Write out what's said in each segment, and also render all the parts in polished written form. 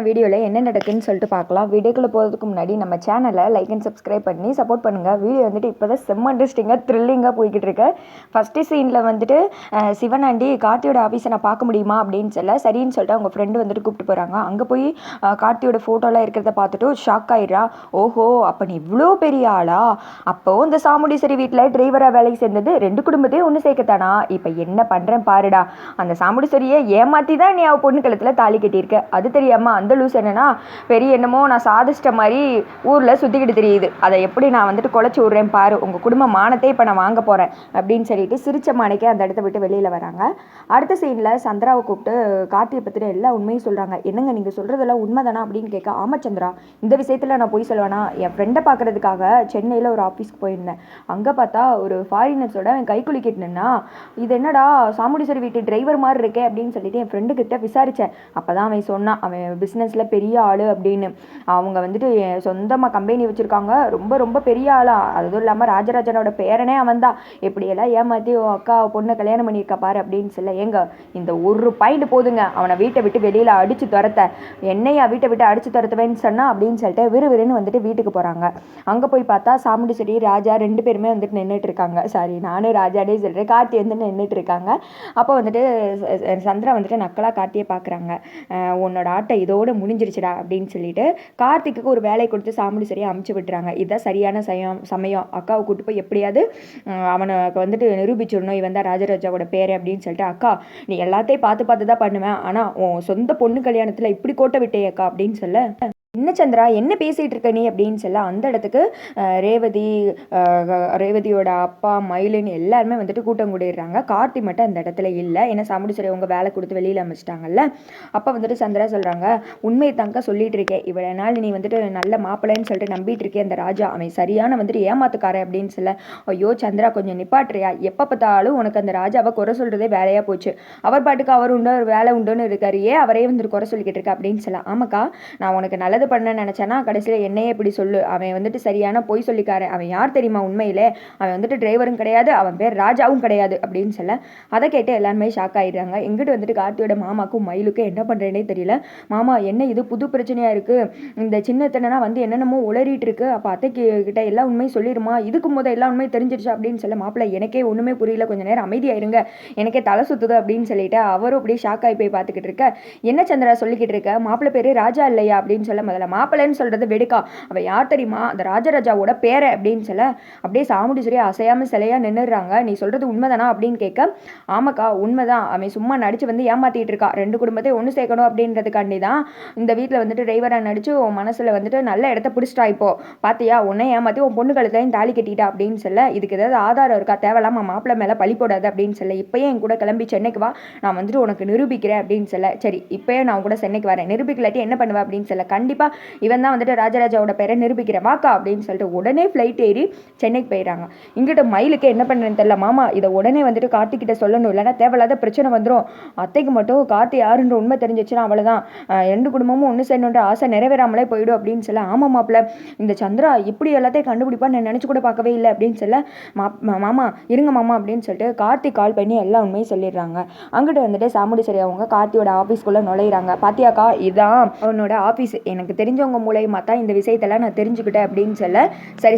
வீடியோவில் என்ன நடக்குதுன்னு சொல்லிட்டு பார்க்கலாம். வீடியோக்குள்ளே போகிறதுக்கு முன்னாடி நம்ம சேனலை லைக் அண்ட் சப்ஸ்கிரைப் பண்ணி சப்போர்ட் பண்ணுங்கள். வீடியோ வந்துட்டு இப்போ தான் செம்ம இன்ட்ரெஸ்டிங்காக த்ரில்லிங்காக போய்கிட்டு இருக்கு. ஃபஸ்ட்டு சீனில் வந்துட்டு சிவனாண்டி கார்த்தியோட ஆஃபீஸை நான் பார்க்க முடியுமா அப்படின்னு சரின்னு சொல்லிட்டு அவங்க ஃப்ரெண்டு வந்துட்டு கூப்பிட்டு போகிறாங்க. அங்கே போய் கார்த்தியோட ஃபோட்டோலாம் இருக்கிறத பார்த்துட்டு ஷாக் ஆகிடுறா. ஓஹோ, அப்போ நீ இவ்வளோ பெரிய ஆளா? அப்போது இந்த சாமுண்டீஸ்வரி வீட்டில் டிரைவராக வேலைக்கு சேர்ந்தது 2 குடும்பத்தையும் ஒன்று சேர்க்கத்தானா? இப்போ என்ன பண்ணுறேன் பாருடா. அந்த சாமுண்டீஸ்வரியை ஏமாற்றி தான் நீ அவள் பொண்ணு கழுத்தில் தாலி கட்டியிருக்க. அது தெரியாமல் அந்த லூஸ் என்னன்னா பெரிய என்னமோ நான் சாதிச்சிட்ட மாதிரி ஊரில் சுற்றிக்கிட்டு தெரியுது. அதை எப்படி நான் வந்துட்டு குலைச்சி விட்றேன் பாரு. உங்கள் குடும்ப மானத்தை இப்போ நான் வாங்க போகிறேன் அப்படின்னு சொல்லிட்டு சிரிச்ச மாணிக்கே அந்த இடத்த விட்டு வெளியில் வராங்க. அடுத்த சீனில் சந்திராவை கூப்பிட்டு கார்த்தியை பற்றின எல்லா உண்மையும் சொல்கிறாங்க. என்னங்க நீங்கள் சொல்கிறதெல்லாம் உண்மை தானா அப்படின்னு கேட்க, ஆமாம் சந்திரா, இந்த விஷயத்தில் நான் போய் சொல்லுவேன்னா, என் ஃப்ரெண்டை பார்க்குறதுக்காக சென்னையில் ஒரு ஆஃபீஸ்க்கு போயிருந்தேன். அங்கே பார்த்தா ஒரு ஃபாரினர்ஸோட அவன் கை குலுக்கிட்டுனா, இது என்னடா சாமுண்டீஸ்வரி வீட்டு டிரைவர் மாதிரி இருக்கே அப்படின்னு சொல்லிட்டு என் ஃப்ரெண்டுக்கிட்ட விசாரித்தேன். அப்போ தான் அவன் சொன்னான், அவன் பிஸ்னஸில் பெரிய ஆள் அப்படின்னு. அவங்க வந்துட்டு சொந்தமாக கம்பெனி வச்சுருக்காங்க, ரொம்ப ரொம்ப பெரிய ஆளா. அதுவும் இல்லாமல் ராஜராஜனோட பேரனே அவன் தான். எப்படியெல்லாம் ஏமாற்றி அக்கா பொண்ணை கல்யாணம் பண்ணியிருக்கா பாரு அப்படின்னு ஏங்க இந்த ஒரு பாயிண்ட் போதுங்க அவனை வீட்டை விட்டு வெளியில் அடித்து துரத்த. என்னையா வீட்டை விட்டு அடித்து துரத்துவேன்னு சொன்னா அப்படின்னு சொல்லிட்டு விறுவிறுன்னு வந்துட்டு வீட்டுக்கு போகிறாங்க. அங்கே போய் பார்த்தா சாமுண்டீஸ்வரி ராஜா 2 பேருமே வந்துட்டு நின்றுட்டு இருக்காங்க. சாரி, நானும் ராஜாடே சொல்கிறேன், கார்த்தி வந்துட்டு நின்றுட்டு இருக்காங்க. அப்போ வந்துட்டு சந்திரா வந்துட்டு நக்கலாக கார்த்தியை பார்க்குறாங்க. உன்னோட ஆட்டை இதோடு முடிஞ்சிருச்சுடா அப்படின்னு சொல்லிட்டு கார்த்திக்கு ஒரு வேலை கொடுத்து சாமுண்டீஸ்வரியை அமுச்சு விட்டுறாங்க. இதுதான் சரியான சமயம். அக்காவை கூட்டு போய் எப்படியாவது அவனுக்கு வந்துட்டு நிரூபிச்சிடணும், இவன் தான் ராஜராஜாவோட பேர் அப்படின்னு சொல்லிட்டு, அக்கா நீ எல்லாத்தையும் பார்த்து தான் பண்ணுவேன், ஆனால் உன் சொந்த பொண்ணு கல்யாணத்தில் இப்படி கோட்டை விட்டே அக்கா அப்படின்னு சொல்ல, என்ன சந்திரா என்ன பேசிகிட்டு இருக்க நீ அப்படின்னு அந்த இடத்துக்கு ரேவதியோட அப்பா மயிலுன்னு எல்லாருமே வந்துட்டு கூட்டம் கூடிடுறாங்க. கார்த்தி மட்டும் அந்த இடத்துல இல்லை. ஏன்னா சாமுண்டீஸ்வரி அவங்க வேலை கொடுத்து வெளியில் அமைச்சிட்டாங்கல்ல. அப்போ வந்துட்டு சந்திரா சொல்கிறாங்க, உண்மையை தாங்க சொல்லிட்டு இருக்கேன், இவ்வளோ நாள் நீ வந்துட்டு நல்ல மாப்பிள்ளைன்னு சொல்லிட்டு நம்பிட்டு இருக்கேன். அந்த ராஜா அவன் சரியான வந்துட்டு ஏமாத்துக்காரன் அப்படின்னு ஐயோ சந்திரா கொஞ்சம் நிப்பாட்டுறியா? எப்போ பார்த்தாலும் உனக்கு அந்த ராஜாவை குறை சொல்கிறதே வேலையாக போச்சு. அவர் பாட்டுக்கு அவர் உண்டு, ஒரு வேலை உண்டுன்னு இருக்காரு, ஏன் அவரே வந்துட்டு குறை சொல்லிக்கிட்டு இருக்க அப்படின்னு ஆமாக்கா, நான் உனக்கு நல்லது பண்ண நினைச்சேன்னா கடைசியில் என்னையே இப்படி சொல்லு. அவன் வந்துட்டு சரியான பொய் சொல்லிக்காரன். அவன் யார் தெரியுமா? உண்மையிலே அவன் வந்துட்டு டிரைவரும் கிடையாது, அவன் பேர் ராஜாவும் கிடையாது அப்படின்னு அதை கேட்டு எல்லாருமே ஷாக் ஆயிடுறாங்க. எங்கிட்ட வந்துட்டு கார்த்தியோட மாமாக்கும் மயிலுக்கும் என்ன பண்ணுறேனே தெரியல. மாமா என்ன இது புது பிரச்சனையாக இருக்குது, இந்த சின்னத்தனா வந்து என்னென்னமோ உளறிட்டு இருக்கு, அப்போ அத்தைக்கு கிட்ட எல்லா உண்மையும் சொல்லிடுமா, இதுக்கு முதல் எல்லா உண்மையும் தெரிஞ்சிருச்சு அப்படின்னு மாப்பிள்ளை எனக்கே ஒன்றுமே புரியல, கொஞ்சம் நேரம் அமைதியாயிருங்க, எனக்கே தலை சுத்துது அப்படின்னு சொல்லிட்டு அவரும் அப்படியே ஷாக் ஆகி போய் பார்த்துக்கிட்டு இருக்க. என்ன சந்திரா சொல்லிக்கிட்டு இருக்க, மாப்பிள்ளை பேரு ராஜா இல்லையா அப்படின்னு முதல்ல மாப்பிள்ளைன்னு சொல்றது வெடுக்கா, அவன் யார் தெரியுமா, அந்த ராஜராஜாவோட பேரை அப்படின்னு அப்படியே சாமுண்டீஸ்வரி அசையாம சிலையா நின்றுறாங்க. நீ சொல்றது உண்மைதானா அப்படின்னு கேட்க, ஆமாக்கா உண்மைதான், அவன் சும்மா நடிச்சு வந்து ஏமாத்திட்டு இருக்கா, 2 குடும்பத்தை ஒன்று சேர்க்கணும் அப்படின்றதுக்காண்டி தான் இந்த வீட்டில் வந்துட்டு டிரைவராக நடிச்சு உன் மனசுல வந்துட்டு நல்ல இடத்த பிடிச்சிட்டா. இப்போ பாத்தியா, உன்னை ஏமாத்தி உன் பொண்ணு கழுத்தையும் தாலி கட்டிட்டா அப்படின்னு இதுக்கு ஏதாவது ஆதாரம் இருக்கா? தேவையில்லாம மாப்பிள்ளை மேல பழி போடாது அப்படின்னு இப்பயே என் கூட கிளம்பி சென்னைக்கு வா, நான் வந்துட்டு உனக்கு நிரூபிக்கிறேன் அப்படின்னு சரி இப்பயே நான் கூட சென்னைக்கு வரேன், நிரூபிக்கலாட்டி என்ன பண்ணுவேன் அப்படின்னு கண்டிப்பா இவன் தான் வந்துட்டு ராஜராஜாவோட பேரை நிரூபிக்கிறேன் வாக்கா அப்படின்னு சொல்லிட்டு உடனே ஃப்ளைட் ஏறி சென்னைக்கு போயிடறாங்க. இங்கிட்ட மயிலுக்கு என்ன பண்ணுறேன்னு தெரியல. மாமா இதை உடனே வந்துட்டு கார்த்திகிட்ட சொல்லணும், இல்லைன்னா தேவையில்லாத பிரச்சனை வந்துடும். அத்தைக்கு மட்டும் கார்த்தி யாருன்ற உண்மை தெரிஞ்சிச்சுன்னா அவ்வளோதான், 2 குடும்பமும் ஒன்று செய்யணுன்ற ஆசை நிறைவேறாமலே போயிடும் அப்படின்னு ஆமா மாப்பிள்ள, இந்த சந்திரா இப்படி எல்லாத்தையும் கண்டுபிடிப்பான்னு நான் நினச்சி கூட பார்க்கவே இல்லை அப்படின்னு மாமா இருங்க மாமா அப்படின்னு சொல்லிட்டு கார்த்திக் கால் பண்ணி எல்லா உண்மையும் சொல்லிடுறாங்க. அங்கிட்ட வந்துட்டு சாமுண்டீஸ்வரி அவங்க கார்த்தியோட ஆஃபீஸ்க்குள்ளே நுழையிறாங்க. பாத்தியாக்கா இதான் அவனோட ஆஃபீஸ், எனக்கு தெரிஞ்சவங்க மூலயமா தான் இந்த விஷயத்தெல்லாம் நான் தெரிஞ்சுக்கிட்டேன் அப்படின்னு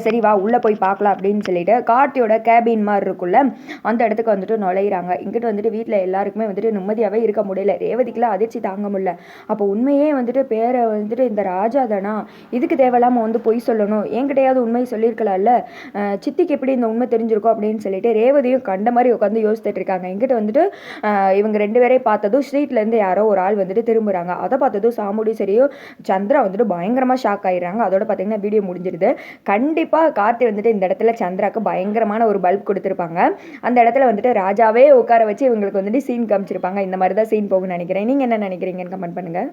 சரி வா உள்ளே போய் பார்க்கலாம் அப்படின்னு சொல்லிட்டு கார்த்தியோட கேபின் மாதிரி இருக்குல்ல அந்த இடத்துக்கு வந்துட்டு நுழையிறாங்க. இங்கிட்ட வந்துட்டு வீட்டில் எல்லாருக்குமே வந்துட்டு நிம்மதியாகவே இருக்க முடியல. ரேவதிக்குலாம் அதிர்ச்சி தாங்க முடியல. அப்போ உண்மையே வந்துட்டு பேரை வந்துட்டு இந்த ராஜா தானா, இதுக்கு தேவையில்லாமல் வந்து பொய் சொல்லணும், என்கிட்டயாவது உண்மையை சொல்லியிருக்கலாம்ல, சித்திக்கு எப்படி இந்த உண்மை தெரிஞ்சிருக்கோம் அப்படின்னு சொல்லிட்டு ரேவதியும் கண்ட மாதிரி உட்காந்து யோசிச்சுட்டு இருக்காங்க. இங்கிட்ட வந்துட்டு இவங்க 2 பேரையும் பார்த்ததும் ஸ்ட்ரீட்லேருந்து யாரோ ஒரு ஆள் வந்துட்டு திரும்புகிறாங்க. அதை பார்த்ததும் சாமுண்டீஸ்வரியும் சந்திரா வந்துட்டு பயங்கரமாக ஷாக் ஆயிடுறாங்க. அதோட பார்த்தீங்கன்னா வீடியோ முடிஞ்சிருது. கண்டிப்பாக கார்த்தி வந்துட்டு இந்த இடத்துல சந்திராக்கு பயங்கரமான ஒரு பல்ப் கொடுத்துருப்பாங்க. அந்த இடத்துல வந்துட்டு ராஜாவே உட்கார வச்சு இவங்களுக்கு வந்துட்டு சீன் காமிச்சிருப்பாங்க. இந்த மாதிரி தான் சீன் போகும்னு நினைக்கிறேன். நீங்கள் என்ன நினைக்கிறீங்கன்னு கமெண்ட் பண்ணுங்கள்.